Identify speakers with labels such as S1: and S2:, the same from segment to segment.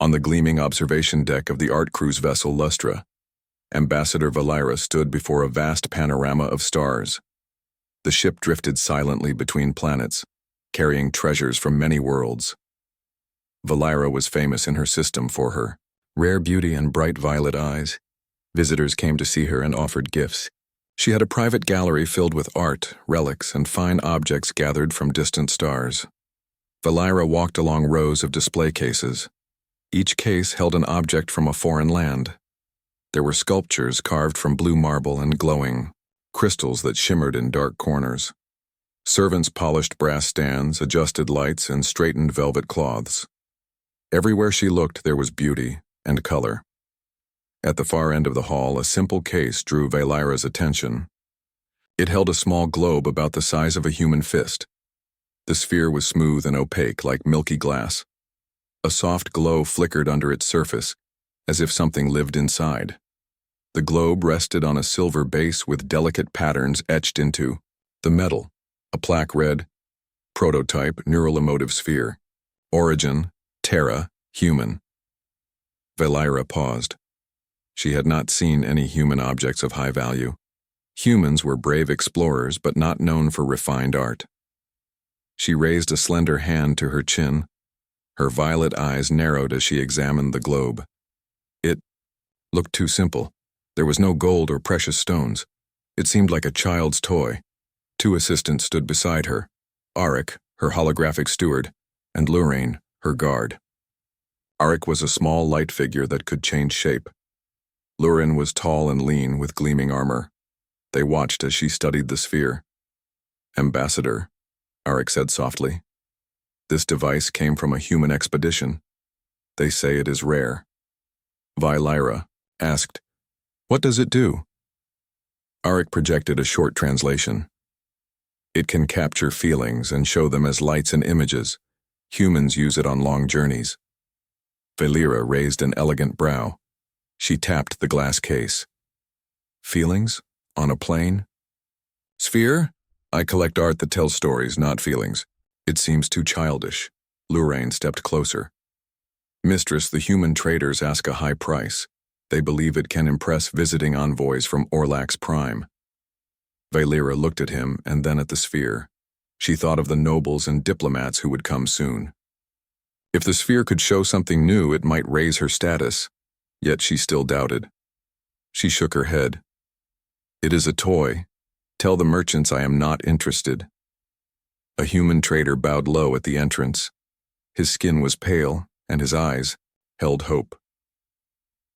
S1: On the gleaming observation deck of the art cruise vessel Lustra, Ambassador Valira stood before a vast panorama of stars. The ship drifted silently between planets, carrying treasures from many worlds. Valira was famous in her system for her rare beauty and bright violet eyes. Visitors came to see her and offered gifts. She had a private gallery filled with art, relics, and fine objects gathered from distant stars. Valira walked along rows of display cases. Each case held an object from a foreign land. There were sculptures carved from blue marble and glowing, crystals that shimmered in dark corners. Servants polished brass stands, adjusted lights, and straightened velvet cloths. Everywhere she looked there was beauty and color. At the far end of the hall, a simple case drew Valira's attention. It held a small globe about the size of a human fist. The sphere was smooth and opaque like milky glass. A soft glow flickered under its surface, as if something lived inside. The globe rested on a silver base with delicate patterns etched into the metal. A plaque read, Prototype Neural Emotive Sphere. Origin, Terra, Human. Valira paused. She had not seen any human objects of high value. Humans were brave explorers, but not known for refined art. She raised a slender hand to her chin. Her violet eyes narrowed as she examined the globe. It looked too simple. There was no gold or precious stones. It seemed like a child's toy. Two assistants stood beside her, Arik, her holographic steward, and Lorraine, her guard. Arik was a small, light figure that could change shape. Lorraine was tall and lean with gleaming armor. They watched as she studied the sphere. Ambassador, Arik said softly. This device came from a human expedition. They say it is rare. Valira asked, What does it do? Arik projected a short translation. It can capture feelings and show them as lights and images. Humans use it on long journeys. Valira raised an elegant brow. She tapped the glass case. Feelings? On a plane? Sphere? I collect art that tells stories, not feelings. It seems too childish. Lorraine stepped closer. Mistress, the human traders ask a high price. They believe it can impress visiting envoys from Orlax Prime. Valira looked at him and then at the sphere. She thought of the nobles and diplomats who would come soon. If the sphere could show something new, it might raise her status. Yet she still doubted. She shook her head. It is a toy. Tell the merchants I am not interested. A human trader bowed low at the entrance. His skin was pale, and his eyes held hope.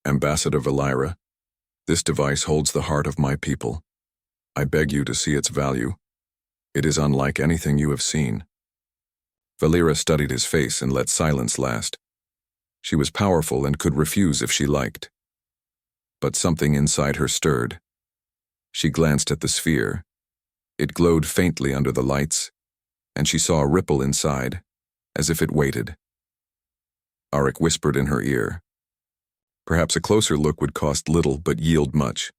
S1: Ambassador Valira, this device holds the heart of my people. I beg you to see its value. It is unlike anything you have seen. Valira studied his face and let silence last. She was powerful and could refuse if she liked. But something inside her stirred. She glanced at the sphere. It glowed faintly under the lights, and she saw a ripple inside, as if it waited. Arik whispered in her ear. Perhaps a closer look would cost little but yield much.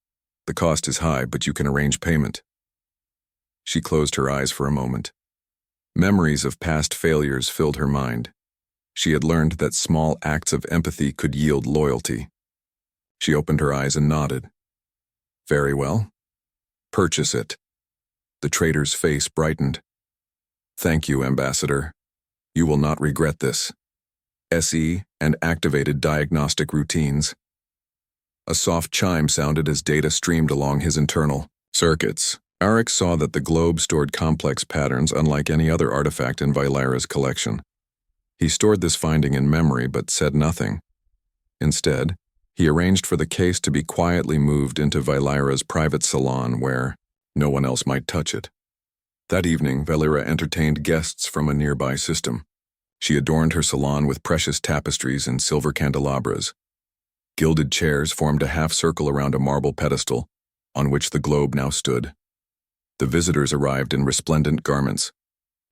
S1: The cost is high, but you can arrange payment. She closed her eyes for a moment. Memories of past failures filled her mind. She had learned that small acts of empathy could yield loyalty. She opened her eyes and nodded. Very well. Purchase it. The trader's face brightened. Thank you, Ambassador. You will not regret this. SE and activated diagnostic routines. A soft chime sounded as data streamed along his internal circuits. Arik saw that the globe stored complex patterns unlike any other artifact in Valira's collection. He stored this finding in memory but said nothing. Instead, he arranged for the case to be quietly moved into Valira's private salon where no one else might touch it. That evening, Valira entertained guests from a nearby system. She adorned her salon with precious tapestries and silver candelabras. Gilded chairs formed a half-circle around a marble pedestal, on which the globe now stood. The visitors arrived in resplendent garments.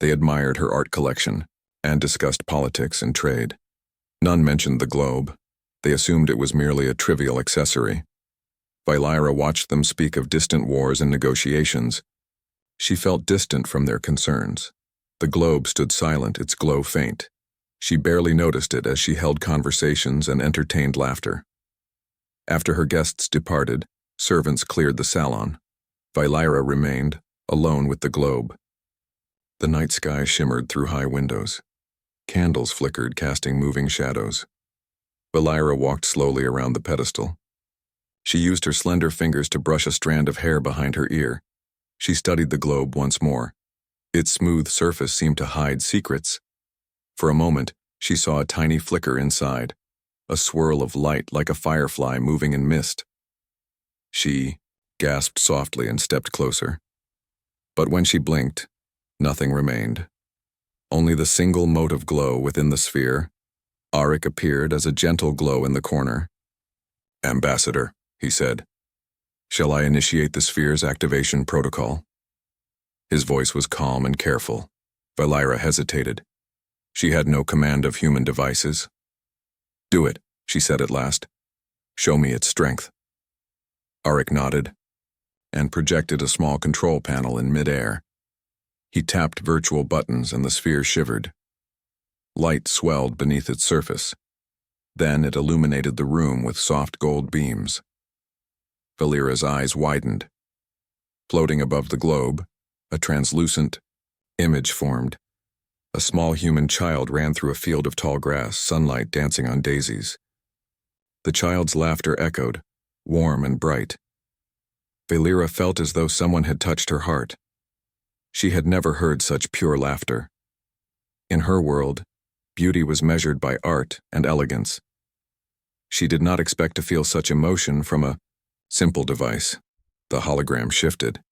S1: They admired her art collection and discussed politics and trade. None mentioned the globe. They assumed it was merely a trivial accessory. Valira watched them speak of distant wars and negotiations. She felt distant from their concerns. The globe stood silent, its glow faint. She barely noticed it as she held conversations and entertained laughter. After her guests departed, servants cleared the salon. Valyra remained, alone with the globe. The night sky shimmered through high windows. Candles flickered, casting moving shadows. Valyra walked slowly around the pedestal. She used her slender fingers to brush a strand of hair behind her ear. She studied the globe once more. Its smooth surface seemed to hide secrets. For a moment, she saw a tiny flicker inside, a swirl of light like a firefly moving in mist. She gasped softly and stepped closer. But when she blinked, nothing remained. Only the single mote of glow within the sphere. Auric appeared as a gentle glow in the corner. "Ambassador," he said, "shall I initiate the sphere's activation protocol?" His voice was calm and careful. Valyra hesitated. She had no command of human devices. "Do it," she said at last. "Show me its strength." Auric nodded and projected a small control panel in mid-air. He tapped virtual buttons and the sphere shivered. Light swelled beneath its surface. Then it illuminated the room with soft gold beams. Valyra's eyes widened. Floating above the globe, a translucent image formed. A small human child ran through a field of tall grass, sunlight dancing on daisies. The child's laughter echoed, warm and bright. Valyra felt as though someone had touched her heart. She had never heard such pure laughter. In her world, beauty was measured by art and elegance. She did not expect to feel such emotion from a simple device. The hologram shifted.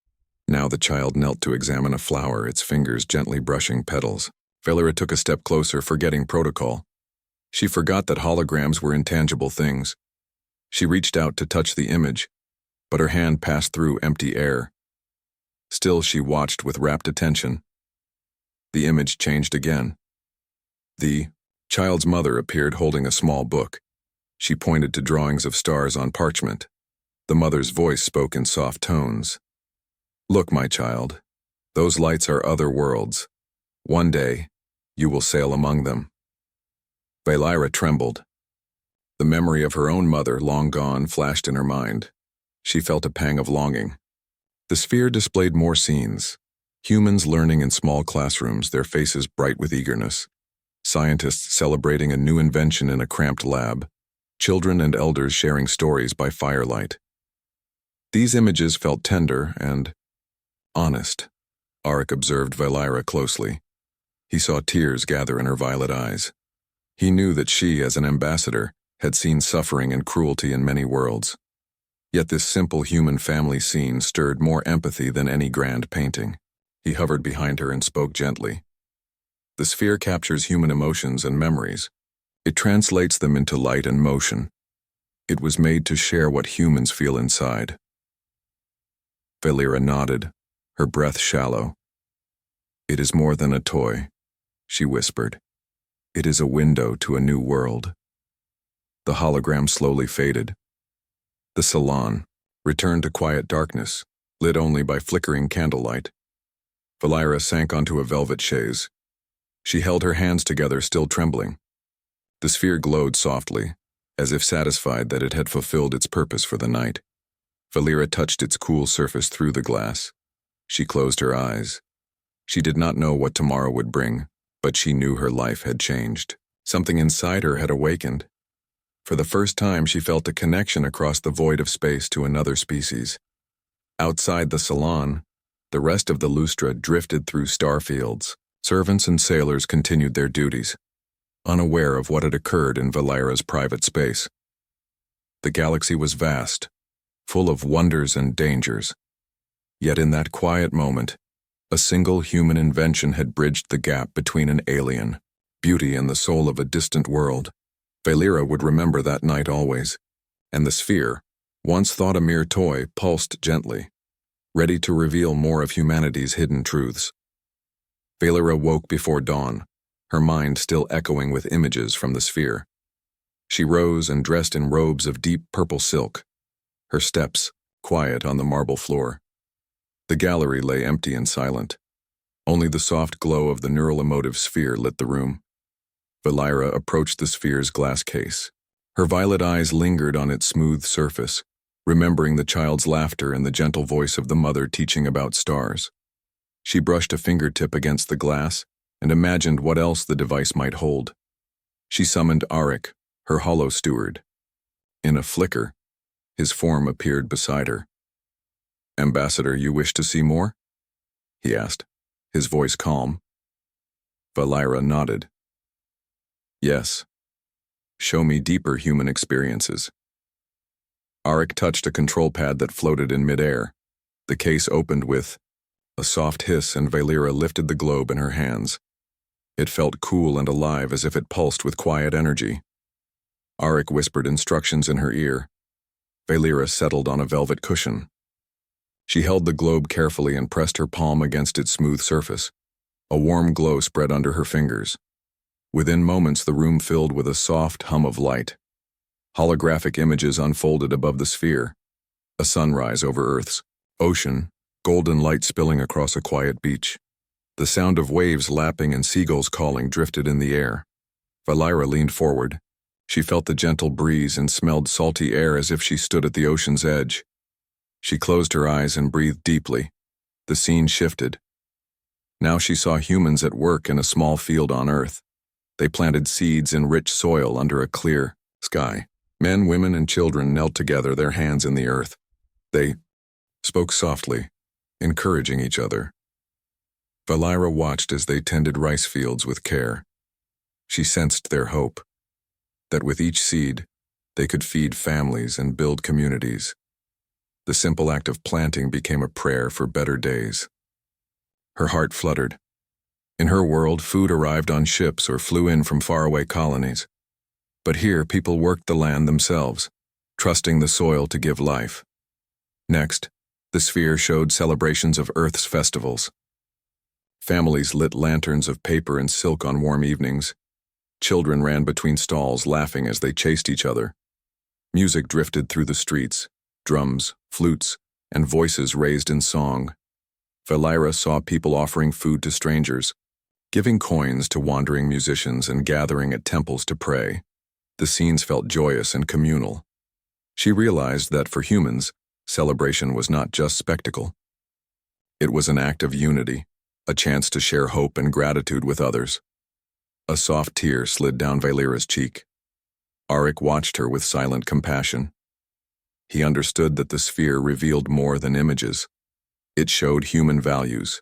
S1: Now the child knelt to examine a flower, its fingers gently brushing petals. Valyra took a step closer, forgetting protocol. She forgot that holograms were intangible things. She reached out to touch the image, but her hand passed through empty air. Still, she watched with rapt attention. The image changed again. The child's mother appeared holding a small book. She pointed to drawings of stars on parchment. The mother's voice spoke in soft tones. "Look, my child, those lights are other worlds. One day, you will sail among them." Valyra trembled. The memory of her own mother, long gone, flashed in her mind. She felt a pang of longing. The sphere displayed more scenes. Humans learning in small classrooms, their faces bright with eagerness. Scientists celebrating a new invention in a cramped lab. Children and elders sharing stories by firelight. These images felt tender and honest. Auric observed Valyra closely. He saw tears gather in her violet eyes. He knew that she, as an ambassador, had seen suffering and cruelty in many worlds. Yet this simple human family scene stirred more empathy than any grand painting. He hovered behind her and spoke gently. The sphere captures human emotions and memories. It translates them into light and motion. It was made to share what humans feel inside. Valyra nodded, her breath shallow. "It is more than a toy," she whispered. "It is a window to a new world." The hologram slowly faded. The salon returned to quiet darkness, lit only by flickering candlelight. Valyra sank onto a velvet chaise. She held her hands together, still trembling. The sphere glowed softly, as if satisfied that it had fulfilled its purpose for the night. Valyra touched its cool surface through the glass. She closed her eyes. She did not know what tomorrow would bring, but she knew her life had changed. Something inside her had awakened. For the first time, she felt a connection across the void of space to another species. Outside the salon, the rest of the Lustra drifted through star fields. Servants and sailors continued their duties, unaware of what had occurred in Valyra's private space. The galaxy was vast, full of wonders and dangers. Yet in that quiet moment, a single human invention had bridged the gap between an alien, beauty, and the soul of a distant world. Valyra would remember that night always, and the sphere, once thought a mere toy, pulsed gently, ready to reveal more of humanity's hidden truths. Valyra woke before dawn, her mind still echoing with images from the sphere. She rose and dressed in robes of deep purple silk, her steps quiet on the marble floor. The gallery lay empty and silent. Only the soft glow of the neural emotive sphere lit the room. Valira approached the sphere's glass case. Her violet eyes lingered on its smooth surface, remembering the child's laughter and the gentle voice of the mother teaching about stars. She brushed a fingertip against the glass and imagined what else the device might hold. She summoned Arik, her hollow steward. In a flicker, his form appeared beside her. "Ambassador, you wish to see more?" he asked, his voice calm. Valira nodded. "Yes. Show me deeper human experiences." Arik touched a control pad that floated in midair. The case opened with a soft hiss, and Valira lifted the globe in her hands. It felt cool and alive, as if it pulsed with quiet energy. Arik whispered instructions in her ear. Valira settled on a velvet cushion. She held the globe carefully and pressed her palm against its smooth surface. A warm glow spread under her fingers. Within moments, the room filled with a soft hum of light. Holographic images unfolded above the sphere. A sunrise over Earth's ocean, golden light spilling across a quiet beach. The sound of waves lapping and seagulls calling drifted in the air. Valira leaned forward. She felt the gentle breeze and smelled salty air as if she stood at the ocean's edge. She closed her eyes and breathed deeply. The scene shifted. Now she saw humans at work in a small field on Earth. They planted seeds in rich soil under a clear sky. Men, women, and children knelt together, their hands in the earth. They spoke softly, encouraging each other. Valira watched as they tended rice fields with care. She sensed their hope, that with each seed, they could feed families and build communities. The simple act of planting became a prayer for better days. Her heart fluttered. In her world, food arrived on ships or flew in from faraway colonies. But here, people worked the land themselves, trusting the soil to give life. Next, the sphere showed celebrations of Earth's festivals. Families lit lanterns of paper and silk on warm evenings. Children ran between stalls, laughing as they chased each other. Music drifted through the streets, drums, flutes, and voices raised in song. Valira saw people offering food to strangers, giving coins to wandering musicians, and gathering at temples to pray. The scenes felt joyous and communal. She realized that for humans, celebration was not just spectacle. It was an act of unity, a chance to share hope and gratitude with others. A soft tear slid down Valira's cheek. Arik watched her with silent compassion. He understood that the sphere revealed more than images. It showed human values: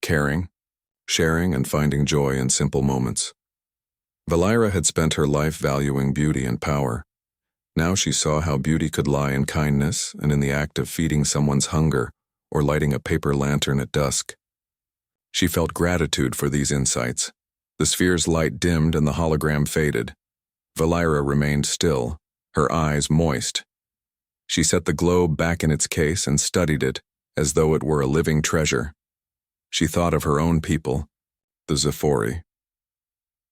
S1: caring, sharing, and finding joy in simple moments. Valira had spent her life valuing beauty and power. Now she saw how beauty could lie in kindness and in the act of feeding someone's hunger or lighting a paper lantern at dusk. She felt gratitude for these insights. The sphere's light dimmed and the hologram faded. Valira remained still, her eyes moist. She set the globe back in its case and studied it as though it were a living treasure. She thought of her own people, the Zephori.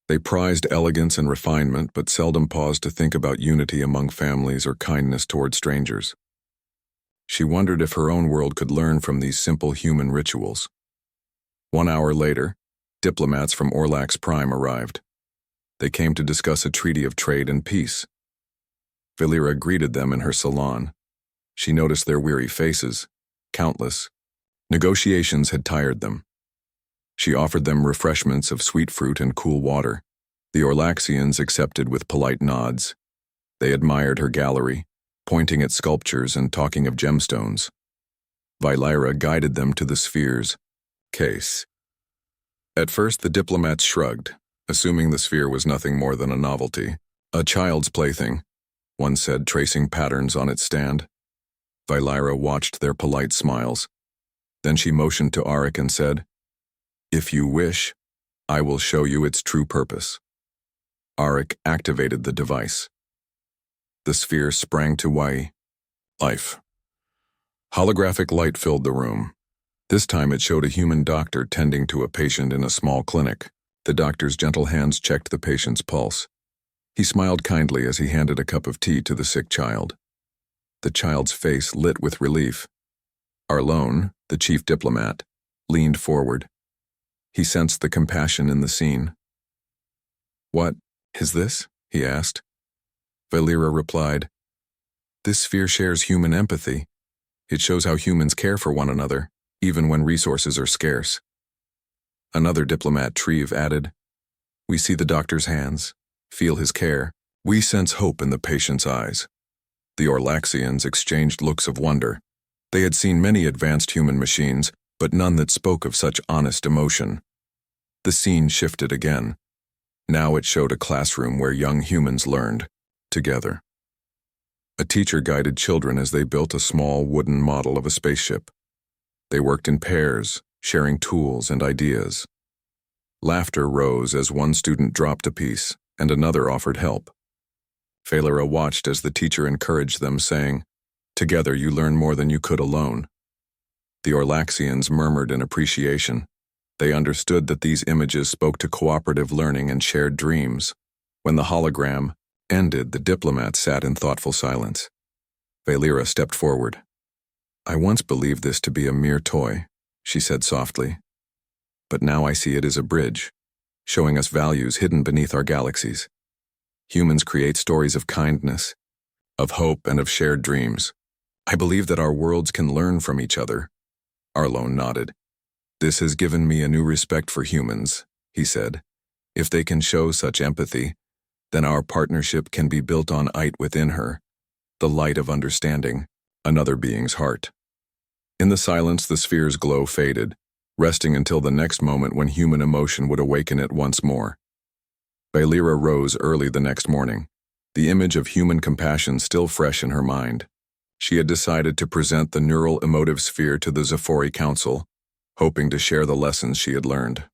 S1: They prized elegance and refinement, but seldom paused to think about unity among families or kindness toward strangers. She wondered if her own world could learn from these simple human rituals. 1 hour later, diplomats from Orlax Prime arrived. They came to discuss a treaty of trade and peace. Valira greeted them in her salon. She noticed their weary faces, countless. Negotiations had tired them. She offered them refreshments of sweet fruit and cool water. The Orlaxians accepted with polite nods. They admired her gallery, pointing at sculptures and talking of gemstones. Valira guided them to the sphere's case. At first, the diplomats shrugged, assuming the sphere was nothing more than a novelty. "A child's plaything," one said, tracing patterns on its stand. Valira watched their polite smiles. Then she motioned to Arik and said, "If you wish, I will show you its true purpose." Arik activated the device. The sphere sprang to life. Holographic light filled the room. This time it showed a human doctor tending to a patient in a small clinic. The doctor's gentle hands checked the patient's pulse. He smiled kindly as he handed a cup of tea to the sick child. The child's face lit with relief. Arlone, the chief diplomat, leaned forward. He sensed the compassion in the scene. "What is this?" he asked. Valera replied, "This sphere shares human empathy. It shows how humans care for one another, even when resources are scarce." Another diplomat, Treve, added, "We see the doctor's hands, feel his care. We sense hope in the patient's eyes." The Orlaxians exchanged looks of wonder. They had seen many advanced human machines, but none that spoke of such honest emotion. The scene shifted again. Now it showed a classroom where young humans learned, together. A teacher guided children as they built a small wooden model of a spaceship. They worked in pairs, sharing tools and ideas. Laughter rose as one student dropped a piece and another offered help. Valera watched as the teacher encouraged them, saying, "Together you learn more than you could alone." The Orlaxians murmured in appreciation. They understood that these images spoke to cooperative learning and shared dreams. When the hologram ended, the diplomat sat in thoughtful silence. Valera stepped forward. "I once believed this to be a mere toy," she said softly. "But now I see it as a bridge, showing us values hidden beneath our galaxies. Humans create stories of kindness, of hope, and of shared dreams. I believe that our worlds can learn from each other." Arlone nodded. "This has given me a new respect for humans," he said. "If they can show such empathy, then our partnership can be built on it within her, the light of understanding, another being's heart." In the silence, the sphere's glow faded, resting until the next moment when human emotion would awaken it once more. Valera rose early the next morning, the image of human compassion still fresh in her mind. She had decided to present the neural emotive sphere to the Scifi Council, hoping to share the lessons she had learned.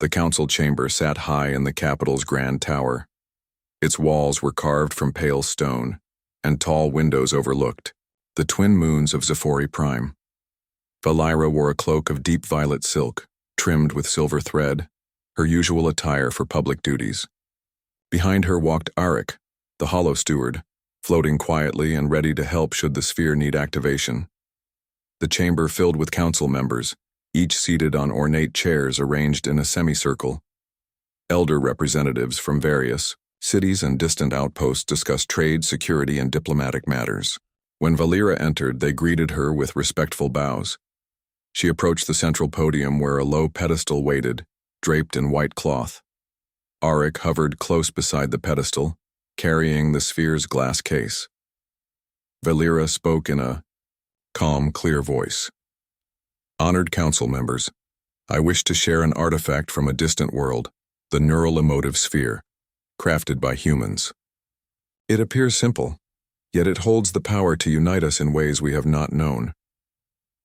S1: The council chamber sat high in the capital's grand tower. Its walls were carved from pale stone, and tall windows overlooked the twin moons of Scifi Prime. Valera wore a cloak of deep violet silk, trimmed with silver thread, her usual attire for public duties. Behind her walked Arik, the Hollow Steward, floating quietly and ready to help should the sphere need activation. The chamber filled with council members, each seated on ornate chairs arranged in a semicircle. Elder representatives from various cities and distant outposts discussed trade, security, and diplomatic matters. When Valera entered, they greeted her with respectful bows. She approached the central podium where a low pedestal waited, draped in white cloth. Arik hovered close beside the pedestal, carrying the sphere's glass case. Valera spoke in a calm, clear voice. "Honored council members, I wish to share an artifact from a distant world, the neural emotive sphere, crafted by humans. It appears simple, yet it holds the power to unite us in ways we have not known."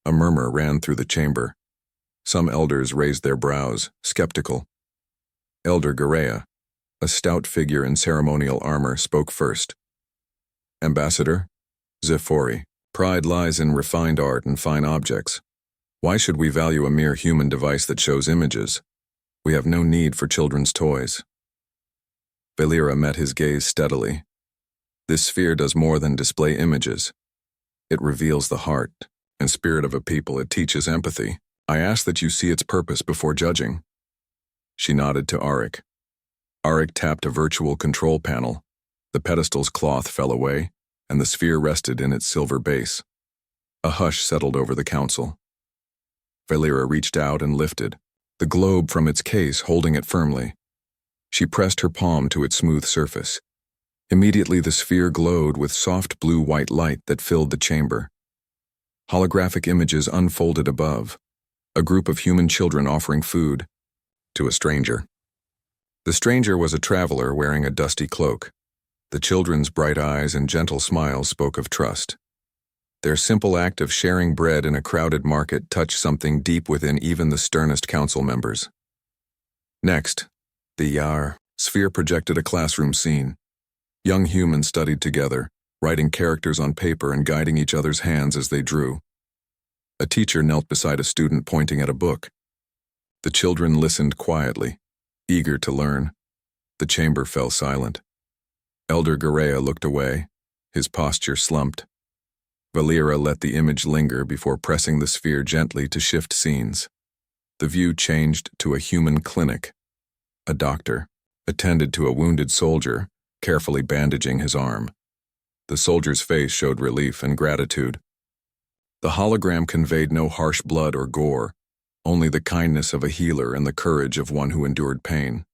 S1: A murmur ran through the chamber. Some elders raised their brows, skeptical. Elder Garea, a stout figure in ceremonial armor, spoke first. "Ambassador, Scifi, pride lies in refined art and fine objects. Why should we value a mere human device that shows images? We have no need for children's toys." Valera met his gaze steadily. "This sphere does more than display images. It reveals the heart and spirit of a people. It teaches empathy. I ask that you see its purpose before judging." She nodded to Arik. Arik tapped a virtual control panel. The pedestal's cloth fell away, and the sphere rested in its silver base. A hush settled over the council. Valera reached out and lifted the globe from its case, holding it firmly. She pressed her palm to its smooth surface. Immediately the sphere glowed with soft blue-white light that filled the chamber. Holographic images unfolded above, a group of human children offering food to a stranger. The stranger was a traveler wearing a dusty cloak. The children's bright eyes and gentle smiles spoke of trust. Their simple act of sharing bread in a crowded market touched something deep within even the sternest council members. Next, the sphere projected a classroom scene. Young humans studied together, writing characters on paper and guiding each other's hands as they drew. A teacher knelt beside a student pointing at a book. The children listened quietly, eager to learn. The chamber fell silent. Elder Garea looked away, his posture slumped. Valera let the image linger before pressing the sphere gently to shift scenes. The view changed to a human clinic. A doctor, attended to a wounded soldier, carefully bandaging his arm. The soldier's face showed relief and gratitude. The hologram conveyed no harsh blood or gore, only the kindness of a healer and the courage of one who endured pain.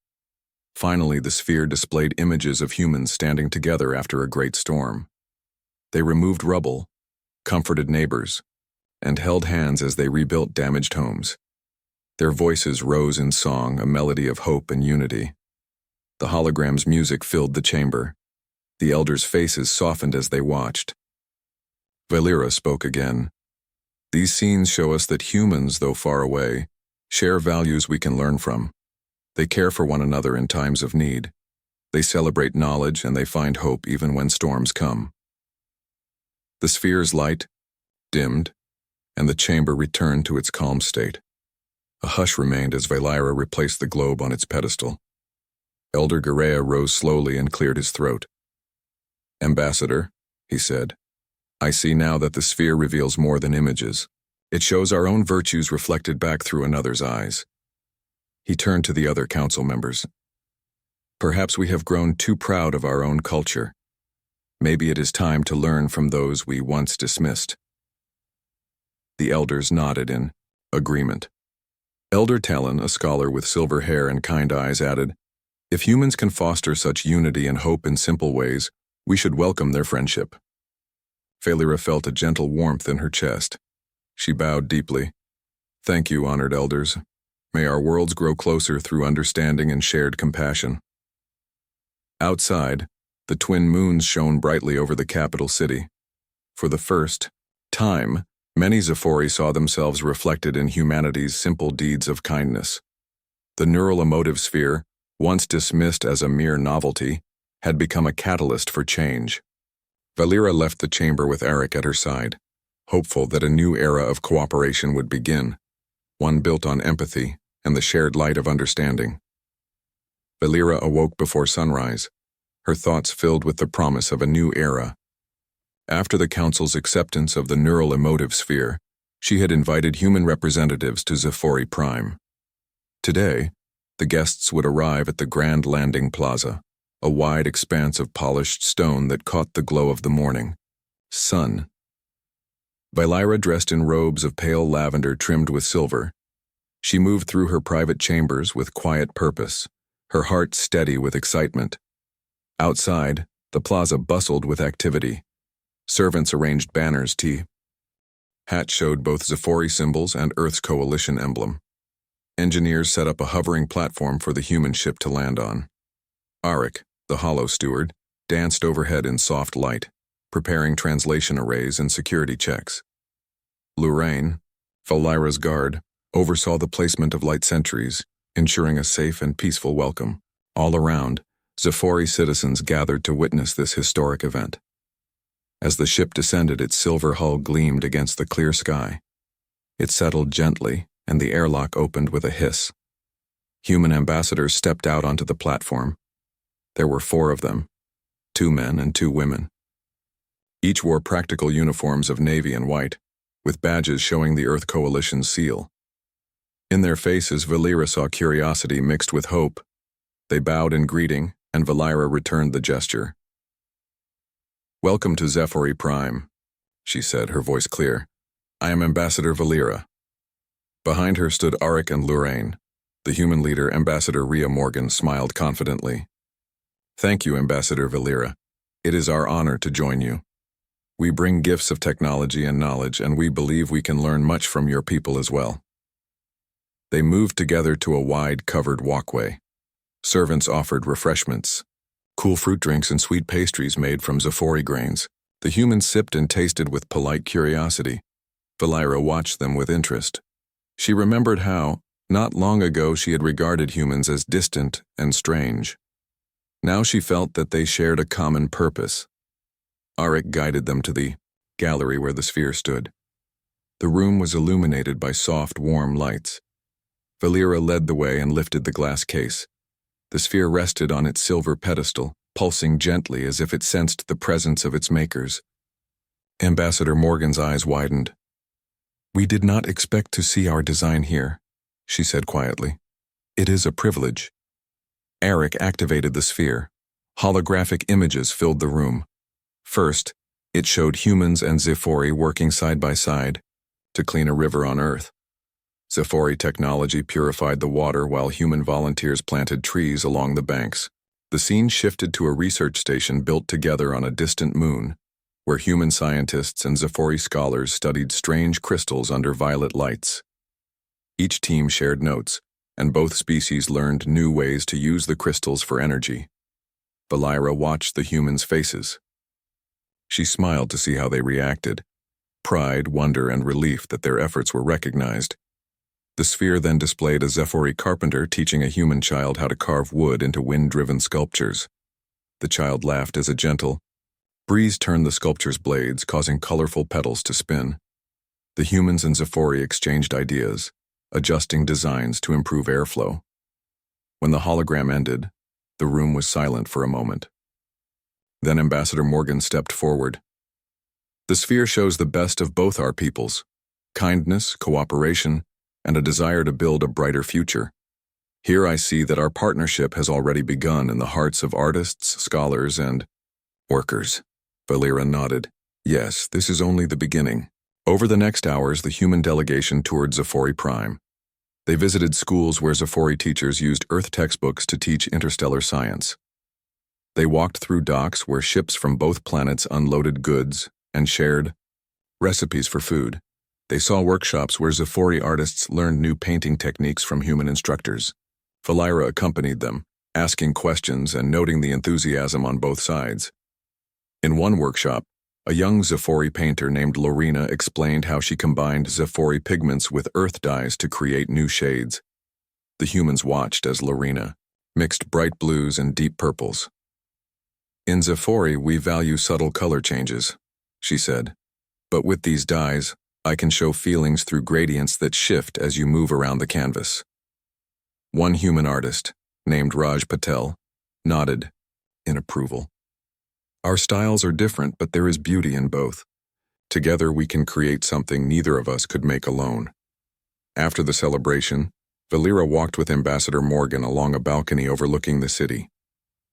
S1: Finally, the sphere displayed images of humans standing together after a great storm. They removed rubble, comforted neighbors, and held hands as they rebuilt damaged homes. Their voices rose in song, a melody of hope and unity. The hologram's music filled the chamber. The elders' faces softened as they watched. Valera spoke again. These scenes show us that humans, though far away, share values we can learn from. They care for one another in times of need. They celebrate knowledge and they find hope even when storms come. The sphere's light dimmed, and the chamber returned to its calm state. A hush remained as Valera replaced the globe on its pedestal. Elder Garea rose slowly and cleared his throat. "Ambassador," he said, "I see now that the sphere reveals more than images. It shows our own virtues reflected back through another's eyes." He turned to the other council members. "Perhaps we have grown too proud of our own culture. Maybe it is time to learn from those we once dismissed." The elders nodded in agreement. Elder Talon, a scholar with silver hair and kind eyes, added, "If humans can foster such unity and hope in simple ways, we should welcome their friendship." Valera felt a gentle warmth in her chest. She bowed deeply. "Thank you, honored elders. May our worlds grow closer through understanding and shared compassion." Outside, the twin moons shone brightly over the capital city. For the first time, many Zefori saw themselves reflected in humanity's simple deeds of kindness. The neural emotive sphere, once dismissed as a mere novelty, had become a catalyst for change. Valera left the chamber with Eric at her side, hopeful that a new era of cooperation would begin, one built on empathy and the shared light of understanding. Valera awoke before sunrise, her thoughts filled with the promise of a new era. After the Council's acceptance of the neural emotive sphere, she had invited human representatives to Zefori Prime. Today, the guests would arrive at the Grand Landing Plaza, a wide expanse of polished stone that caught the glow of the morning sun. Valera, dressed in robes of pale lavender trimmed with silver, she moved through her private chambers with quiet purpose, her heart steady with excitement. Outside, the plaza bustled with activity. Servants arranged banners, hats showed both Zefori symbols and Earth's coalition emblem. Engineers set up a hovering platform for the human ship to land on. Arik, the hollow steward, danced overhead in soft light, preparing translation arrays and security checks. Lorraine, Valera's guard, oversaw the placement of light sentries, ensuring a safe and peaceful welcome. All around, Zefori citizens gathered to witness this historic event. As the ship descended, its silver hull gleamed against the clear sky. It settled gently, and the airlock opened with a hiss. Human ambassadors stepped out onto the platform. There were 4 of them, 2 men and 2 women. Each wore practical uniforms of navy and white, with badges showing the Earth Coalition's seal. In their faces, Valera saw curiosity mixed with hope. They bowed in greeting, and Valera returned the gesture. "Welcome to Zefori Prime," she said, her voice clear. "I am Ambassador Valera." Behind her stood Arik and Lorraine. The human leader, Ambassador Rhea Morgan, smiled confidently. "Thank you, Ambassador Valera. It is our honor to join you. We bring gifts of technology and knowledge, and we believe we can learn much from your people as well." They moved together to a wide, covered walkway. Servants offered refreshments, cool fruit drinks and sweet pastries made from Zefori grains. The humans sipped and tasted with polite curiosity. Valera watched them with interest. She remembered how, not long ago, she had regarded humans as distant and strange. Now she felt that they shared a common purpose. Arik guided them to the gallery where the sphere stood. The room was illuminated by soft, warm lights. Valera led the way and lifted the glass case. The sphere rested on its silver pedestal, pulsing gently as if it sensed the presence of its makers. Ambassador Morgan's eyes widened. "We did not expect to see our design here," she said quietly. "It is a privilege." Eric activated the sphere. Holographic images filled the room. First, it showed humans and Scifi working side by side to clean a river on Earth. Scifi technology purified the water while human volunteers planted trees along the banks. The scene shifted to a research station built together on a distant moon, where human scientists and Scifi scholars studied strange crystals under violet lights. Each team shared notes, and both species learned new ways to use the crystals for energy. Valira watched the humans' faces. She smiled to see how they reacted, pride, wonder, and relief that their efforts were recognized. The sphere then displayed a Scifi carpenter teaching a human child how to carve wood into wind-driven sculptures. The child laughed as a gentle breeze turned the sculpture's blades, causing colorful petals to spin. The humans and Scifi exchanged ideas, adjusting designs to improve airflow. When the hologram ended, the room was silent for a moment. Then Ambassador Morgan stepped forward. The sphere shows the best of both our peoples: kindness, cooperation, and a desire to build a brighter future. Here I see that our partnership has already begun in the hearts of artists, scholars, and workers. Valira nodded. Yes, this is only the beginning. Over the next hours, the human delegation toured Scifi Prime. They visited schools where Scifi teachers used Earth textbooks to teach interstellar science. They walked through docks where ships from both planets unloaded goods and shared recipes for food. They saw workshops where Scifi artists learned new painting techniques from human instructors. Valira accompanied them, asking questions and noting the enthusiasm on both sides. In one workshop, a young Scifi painter named Lorena explained how she combined Scifi pigments with earth dyes to create new shades. The humans watched as Lorena mixed bright blues and deep purples. In Scifi, we value subtle color changes, she said. But with these dyes, I can show feelings through gradients that shift as you move around the canvas. One human artist, named Raj Patel, nodded in approval. Our styles are different, but there is beauty in both. Together we can create something neither of us could make alone. After the celebration, Valira walked with Ambassador Morgan along a balcony overlooking the city.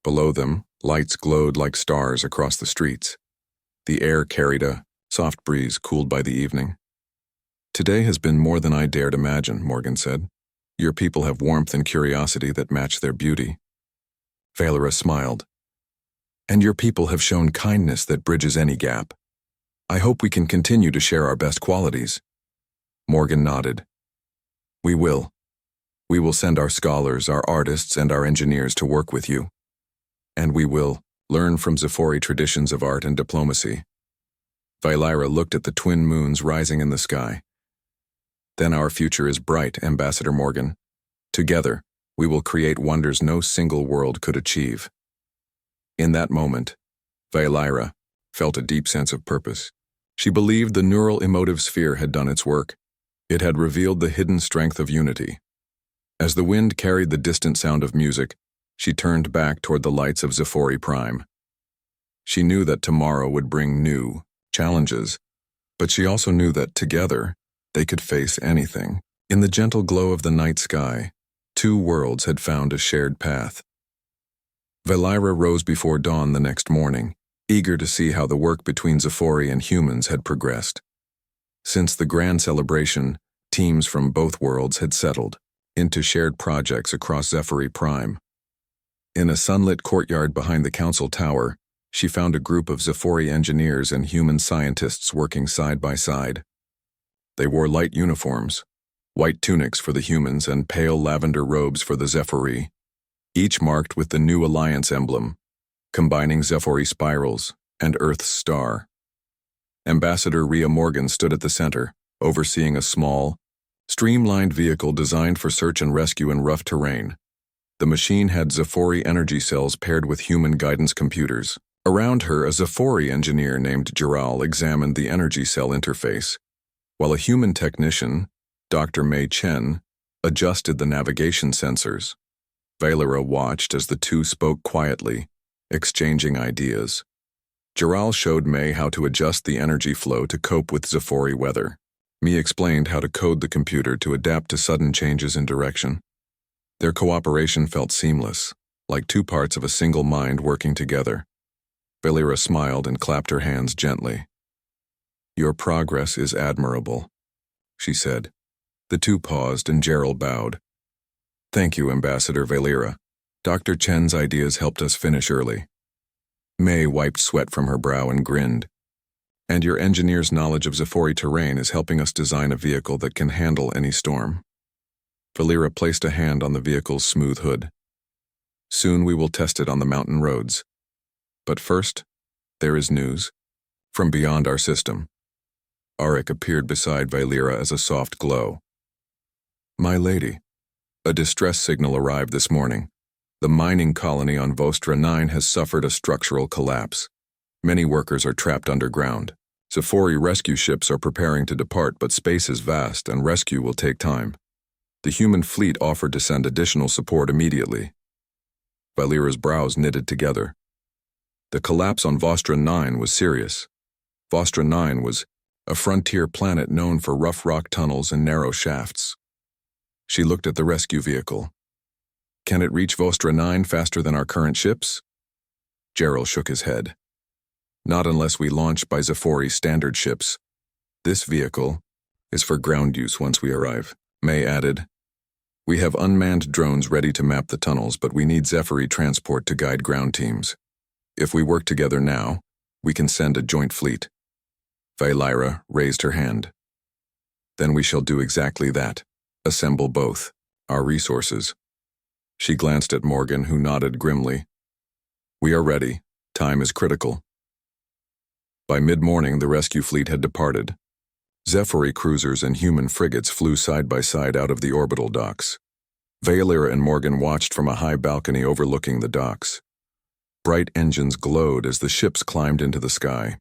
S1: Below them, lights glowed like stars across the streets. The air carried a soft breeze cooled by the evening. Today has been more than I dared imagine, Morgan said. Your people have warmth and curiosity that match their beauty. Valira smiled. And your people have shown kindness that bridges any gap. I hope we can continue to share our best qualities. Morgan nodded. We will. We will send our scholars, our artists, and our engineers to work with you. And we will learn from Scifi traditions of art and diplomacy. Valira looked at the twin moons rising in the sky. Then our future is bright, Ambassador Morgan. Together, we will create wonders no single world could achieve. In that moment, Valira felt a deep sense of purpose. She believed the neural emotive sphere had done its work. It had revealed the hidden strength of unity. As the wind carried the distant sound of music, she turned back toward the lights of Scifi Prime. She knew that tomorrow would bring new challenges, but she also knew that together they could face anything. In the gentle glow of the night sky, two worlds had found a shared path. Valira rose before dawn the next morning, eager to see how the work between Scifi and humans had progressed. Since the grand celebration, teams from both worlds had settled into shared projects across Scifi Prime. In a sunlit courtyard behind the council tower, she found a group of Scifi engineers and human scientists working side by side. They wore light uniforms, white tunics for the humans and pale lavender robes for the Scifi, each marked with the new Alliance emblem, combining Scifi spirals and Earth's star. Ambassador Rhea Morgan stood at the center, overseeing a small, streamlined vehicle designed for search and rescue in rough terrain. The machine had Scifi energy cells paired with human guidance computers. Around her, a Scifi engineer named Giral examined the energy cell interface, while a human technician, Dr. Mei Chen, adjusted the navigation sensors. Valira watched as the two spoke quietly, exchanging ideas. Giral showed Mei how to adjust the energy flow to cope with Scifi weather. Mei explained how to code the computer to adapt to sudden changes in direction. Their cooperation felt seamless, like two parts of a single mind working together. Valera smiled and clapped her hands gently. "Your progress is admirable," she said. The two paused and Gerald bowed. "Thank you, Ambassador Valera. Dr. Chen's ideas helped us finish early." May wiped sweat from her brow and grinned. "And your engineer's knowledge of Scifi terrain is helping us design a vehicle that can handle any storm." Valera placed a hand on the vehicle's smooth hood. "Soon we will test it on the mountain roads. But first, there is news. From beyond our system." Arik appeared beside Valera as a soft glow. "My lady, a distress signal arrived this morning. The mining colony on Vostra 9 has suffered a structural collapse. Many workers are trapped underground. Scifi rescue ships are preparing to depart, but space is vast and rescue will take time. The human fleet offered to send additional support immediately." Valera's brows knitted together. The collapse on Vostra 9 was serious. Vostra 9 was a frontier planet known for rough rock tunnels and narrow shafts. She looked at the rescue vehicle. "Can it reach Vostra 9 faster than our current ships?" Gerald shook his head. "Not unless we launch by Scifi standard ships. This vehicle is for ground use once we arrive." May added, "We have unmanned drones ready to map the tunnels, but we need Scifi transport to guide ground teams. If we work together now, we can send a joint fleet." Valera raised her hand. "Then we shall do exactly that. Assemble both our resources." She glanced at Morgan, who nodded grimly. "We are ready. Time is critical." By mid-morning, the rescue fleet had departed. Scifi cruisers and human frigates flew side by side out of the orbital docks. Valera and Morgan watched from a high balcony overlooking the docks. Bright engines glowed as the ships climbed into the sky.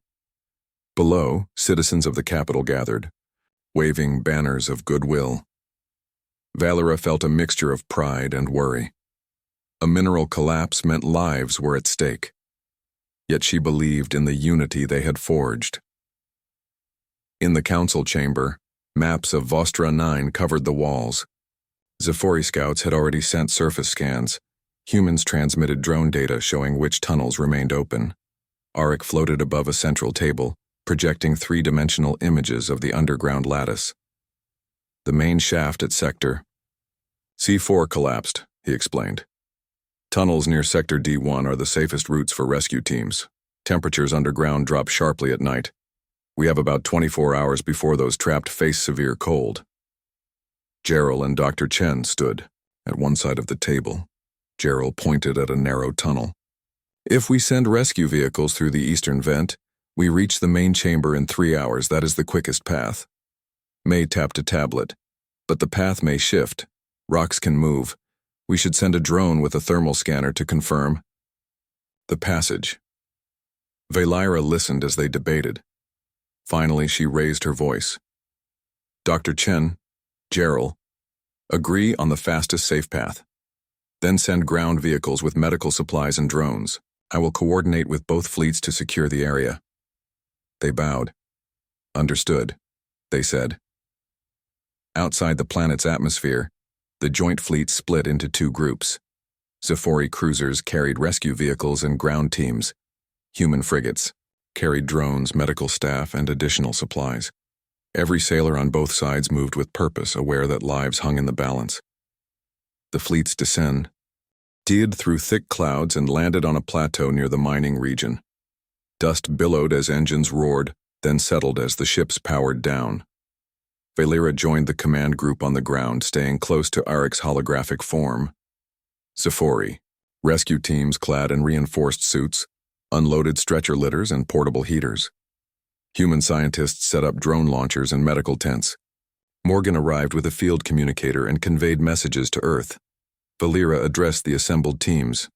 S1: Below, citizens of the capital gathered, waving banners of goodwill. Valera felt a mixture of pride and worry. A mineral collapse meant lives were at stake. Yet she believed in the unity they had forged. In the council chamber, maps of Vostra 9 covered the walls. Scifi scouts had already sent surface scans. Humans transmitted drone data showing which tunnels remained open. Arik floated above a central table, projecting three-dimensional images of the underground lattice. The main shaft at Sector C4 collapsed, he explained. Tunnels near Sector D1 are the safest routes for rescue teams. Temperatures underground drop sharply at night. We have about 24 hours before those trapped face severe cold. Gerald and Dr. Chen stood at one side of the table. Gerald pointed at a narrow tunnel. "If we send rescue vehicles through the eastern vent, we reach the main chamber in 3 hours. That is the quickest path." May tapped a tablet. "But the path may shift. Rocks can move. We should send a drone with a thermal scanner to confirm." The passage. Valera listened as they debated. Finally, she raised her voice. "Dr. Chen, Gerald, agree on the fastest safe path. Then send ground vehicles with medical supplies and drones. I will coordinate with both fleets to secure the area." They bowed. "Understood," they said. Outside the planet's atmosphere, the joint fleet split into two groups. Scifi cruisers carried rescue vehicles and ground teams. Human frigates carried drones, medical staff, and additional supplies. Every sailor on both sides moved with purpose, aware that lives hung in the balance. The fleets descended through thick clouds and landed on a plateau near the mining region. Dust billowed as engines roared, then settled as the ships powered down. Valera joined the command group on the ground, staying close to Arik's holographic form. Scifi, rescue teams clad in reinforced suits, unloaded stretcher litters and portable heaters. Human scientists set up drone launchers and medical tents. Morgan arrived with a field communicator and conveyed messages to Earth. Valera addressed the assembled teams.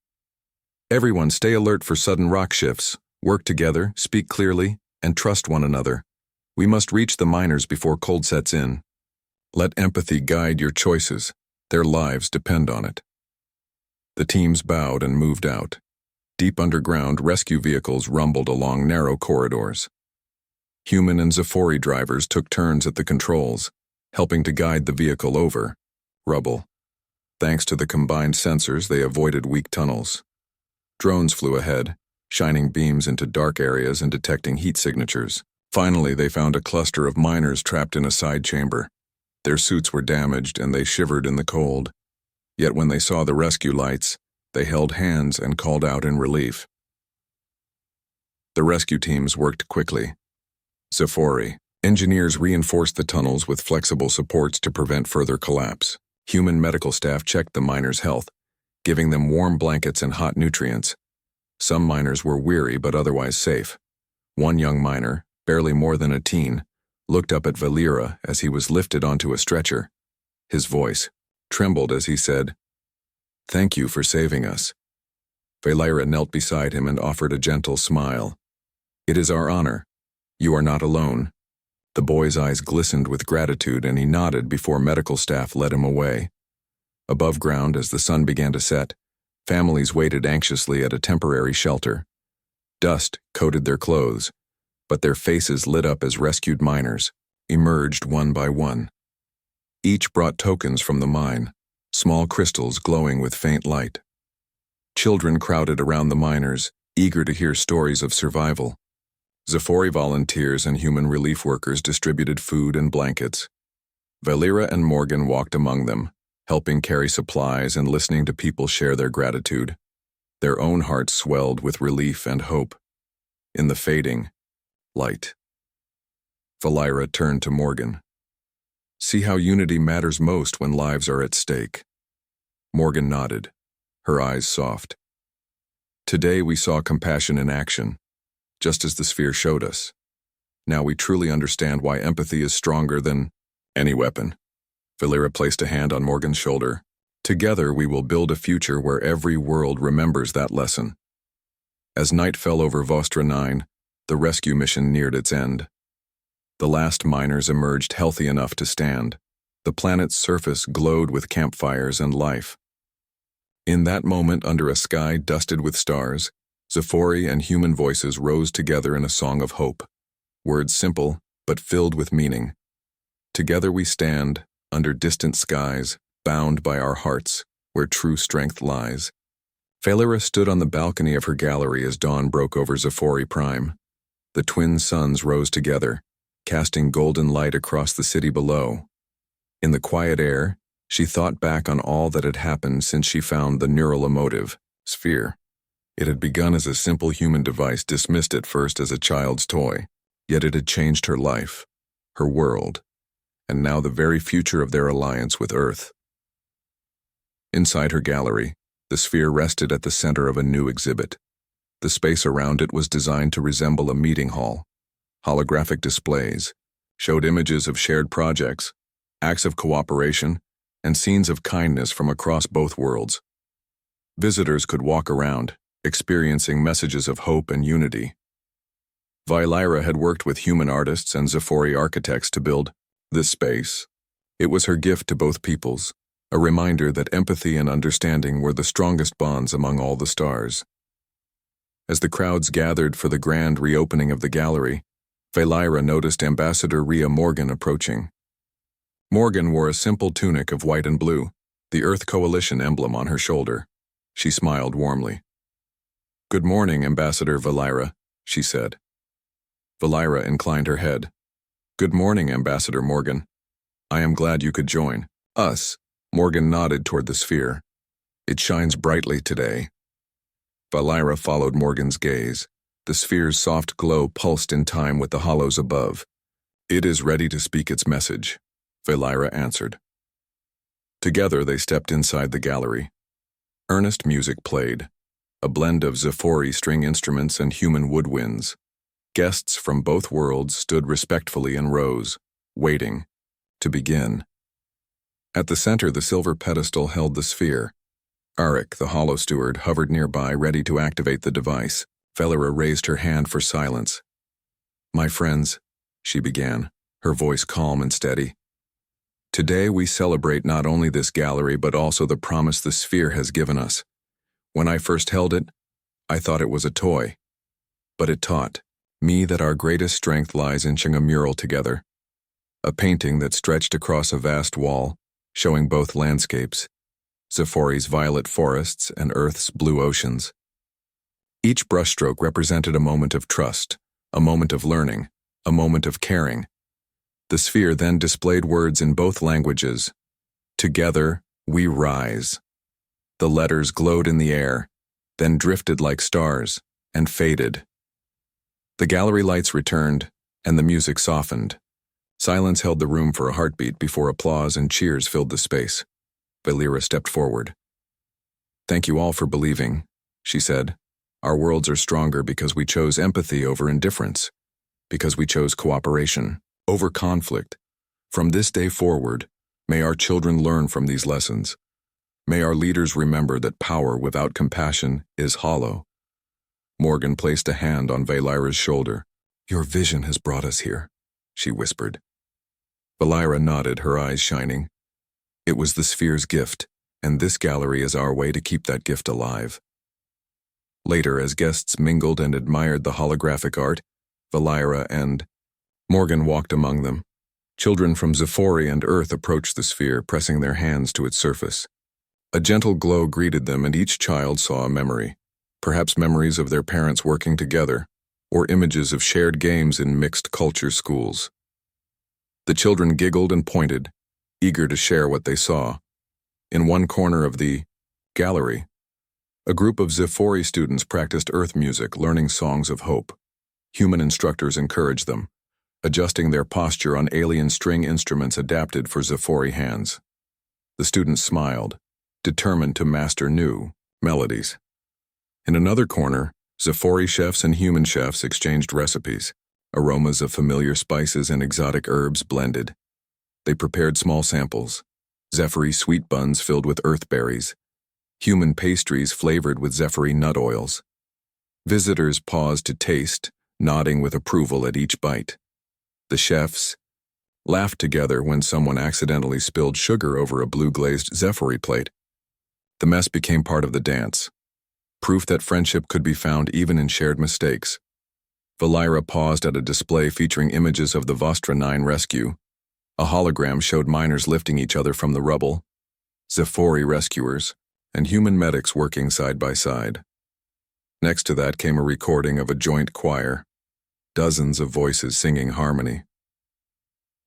S1: "Everyone stay alert for sudden rock shifts. Work together, speak clearly, and trust one another. We must reach the miners before cold sets in. Let empathy guide your choices. Their lives depend on it." The teams bowed and moved out. Deep underground, rescue vehicles rumbled along narrow corridors. Human and Scifi drivers took turns at the controls, helping to guide the vehicle over rubble. Thanks to the combined sensors, they avoided weak tunnels. Drones flew ahead, shining beams into dark areas and detecting heat signatures. Finally, they found a cluster of miners trapped in a side chamber. Their suits were damaged and they shivered in the cold. Yet when they saw the rescue lights, they held hands and called out in relief. The rescue teams worked quickly. Scifi. Engineers reinforced the tunnels with flexible supports to prevent further collapse. Human medical staff checked the miners' health, giving them warm blankets and hot nutrients. Some miners were weary but otherwise safe. One young miner, barely more than a teen, looked up at Valera as he was lifted onto a stretcher. His voice trembled as he said, "Thank you for saving us." Valera knelt beside him and offered a gentle smile. "It is our honor. You are not alone." The boy's eyes glistened with gratitude and he nodded before medical staff led him away. Above ground, as the sun began to set, families waited anxiously at a temporary shelter. Dust coated their clothes, but their faces lit up as rescued miners emerged one by one. Each brought tokens from the mine, small crystals glowing with faint light. Children crowded around the miners, eager to hear stories of survival. Scifi volunteers and human relief workers distributed food and blankets. Valera and Morgan walked among them, helping carry supplies and listening to people share their gratitude. Their own hearts swelled with relief and hope. In the fading light, Valera turned to Morgan. "See how unity matters most when lives are at stake." Morgan nodded, her eyes soft. "Today we saw compassion in action, just as the sphere showed us. Now we truly understand why empathy is stronger than any weapon." Valera placed a hand on Morgan's shoulder. "Together we will build a future where every world remembers that lesson." As night fell over Vostra 9, the rescue mission neared its end. The last miners emerged healthy enough to stand. The planet's surface glowed with campfires and life. In that moment, under a sky dusted with stars, Scifi and human voices rose together in a song of hope. Words simple, but filled with meaning. "Together we stand, under distant skies, bound by our hearts, where true strength lies." Valera stood on the balcony of her gallery as dawn broke over Scifi Prime. The twin suns rose together, casting golden light across the city below. In the quiet air, she thought back on all that had happened since she found the neural emotive sphere. It had begun as a simple human device dismissed at first as a child's toy, yet it had changed her life, her world, and now the very future of their alliance with Earth. Inside her gallery, the sphere rested at the center of a new exhibit. The space around it was designed to resemble a meeting hall. Holographic displays showed images of shared projects, acts of cooperation, and scenes of kindness from across both worlds. Visitors could walk around, experiencing messages of hope and unity. Valera had worked with human artists and Scifi architects to build this space. It was her gift to both peoples, a reminder that empathy and understanding were the strongest bonds among all the stars. As the crowds gathered for the grand reopening of the gallery, Valera noticed Ambassador Rhea Morgan approaching. Morgan wore a simple tunic of white and blue, the Earth Coalition emblem on her shoulder. She smiled warmly. "Good morning, Ambassador Valera," she said. Valera inclined her head. "Good morning, Ambassador Morgan. I am glad you could join us." Morgan nodded toward the sphere. "It shines brightly today." Valera followed Morgan's gaze. The sphere's soft glow pulsed in time with the hollows above. "It is ready to speak its message," Valera answered. Together they stepped inside the gallery. Earnest music played, a blend of Scifi string instruments and human woodwinds. Guests from both worlds stood respectfully in rows, waiting to begin. At the center, the silver pedestal held the sphere. Arik, the Hollow Steward, hovered nearby, ready to activate the device. Valera raised her hand for silence. "My friends," she began, her voice calm and steady. "Today we celebrate not only this gallery but also the promise the sphere has given us. When I first held it, I thought it was a toy. But it taught me that our greatest strength lies in etching a mural together. A painting that stretched across a vast wall, showing both landscapes, Zephori's violet forests, and Earth's blue oceans. Each brushstroke represented a moment of trust, a moment of learning, a moment of caring. The sphere then displayed words in both languages. Together, we rise. The letters glowed in the air, then drifted like stars, and faded. The gallery lights returned, and the music softened. Silence held the room for a heartbeat before applause and cheers filled the space. Valera stepped forward. "Thank you all for believing," she said. "Our worlds are stronger because we chose empathy over indifference, because we chose cooperation over conflict. From this day forward, may our children learn from these lessons. May our leaders remember that power without compassion is hollow." Morgan placed a hand on Valera's shoulder. "Your vision has brought us here," she whispered. Valera nodded, her eyes shining. It was the sphere's gift, and this gallery is our way to keep that gift alive. Later, as guests mingled and admired the holographic art, Valera and Morgan walked among them. Children from Zephori and Earth approached the sphere, pressing their hands to its surface. A gentle glow greeted them, and each child saw a memory, perhaps memories of their parents working together, or images of shared games in mixed-culture schools. The children giggled and pointed, eager to share what they saw. In one corner of the gallery, a group of Zephori students practiced Earth music, learning songs of hope. Human instructors encouraged them, adjusting their posture on alien string instruments adapted for Zephori hands. The students smiled, determined to master new melodies. In another corner, Zephori chefs and human chefs exchanged recipes. Aromas of familiar spices and exotic herbs blended. They prepared small samples, Zephori sweet buns filled with earth berries, human pastries flavored with Zephori nut oils. Visitors paused to taste, nodding with approval at each bite. The chefs laughed together when someone accidentally spilled sugar over a blue-glazed Zephori plate. The mess became part of the dance, proof that friendship could be found even in shared mistakes. Valera paused at a display featuring images of the Vostra 9 rescue. A hologram showed miners lifting each other from the rubble, Zephori rescuers, and human medics working side by side. Next to that came a recording of a joint choir, dozens of voices singing harmony.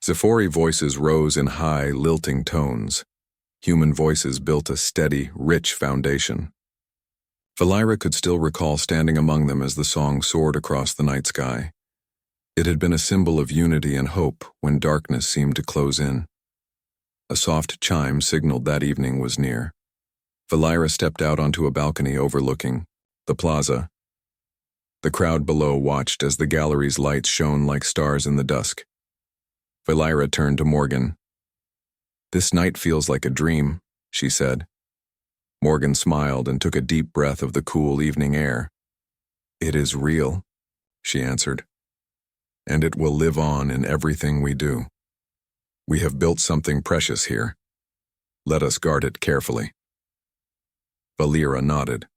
S1: Zephori voices rose in high, lilting tones. Human voices built a steady, rich foundation. Valera could still recall standing among them as the song soared across the night sky. It had been a symbol of unity and hope when darkness seemed to close in. A soft chime signaled that evening was near. Valera stepped out onto a balcony overlooking the plaza. The crowd below watched as the gallery's lights shone like stars in the dusk. Valera turned to Morgan. "This night feels like a dream," she said. Morgan smiled and took a deep breath of the cool evening air. "It is real," she answered. "And it will live on in everything we do. We have built something precious here. Let us guard it carefully." Valera nodded.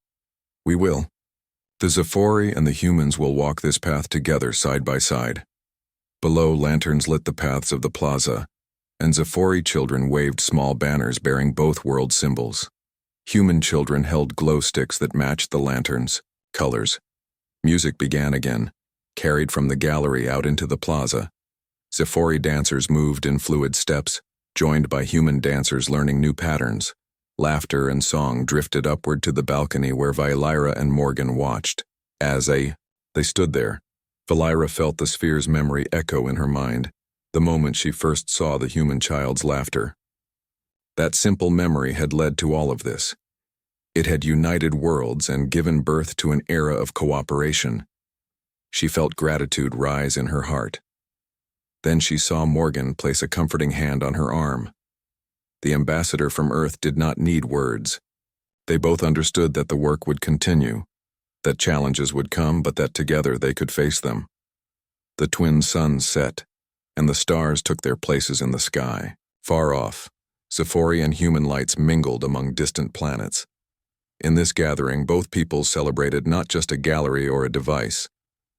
S1: "We will. The Zephori and the humans will walk this path together side by side." Below, lanterns lit the paths of the plaza, and Zephori children waved small banners bearing both world symbols. Human children held glow sticks that matched the lanterns' colors. Music began again, carried from the gallery out into the plaza. Zephori dancers moved in fluid steps, joined by human dancers learning new patterns. Laughter and song drifted upward to the balcony where Valera and Morgan watched. As they stood there, Valera felt the sphere's memory echo in her mind, the moment she first saw the human child's laughter. That simple memory had led to all of this. It had united worlds and given birth to an era of cooperation. She felt gratitude rise in her heart. Then she saw Morgan place a comforting hand on her arm. The ambassador from Earth did not need words. They both understood that the work would continue, that challenges would come, but that together they could face them. The twin suns set, and the stars took their places in the sky. Far off, Zephori and human lights mingled among distant planets. In this gathering, both peoples celebrated not just a gallery or a device,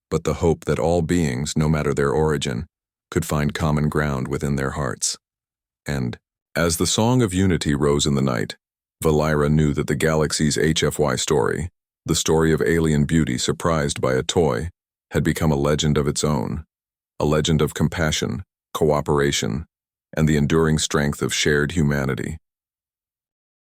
S1: but the hope that all beings, no matter their origin, could find common ground within their hearts. And, as the song of unity rose in the night, Valira knew that the galaxy's HFY story, the story of alien beauty surprised by a toy, had become a legend of its own, a legend of compassion, cooperation, and the enduring strength of shared humanity.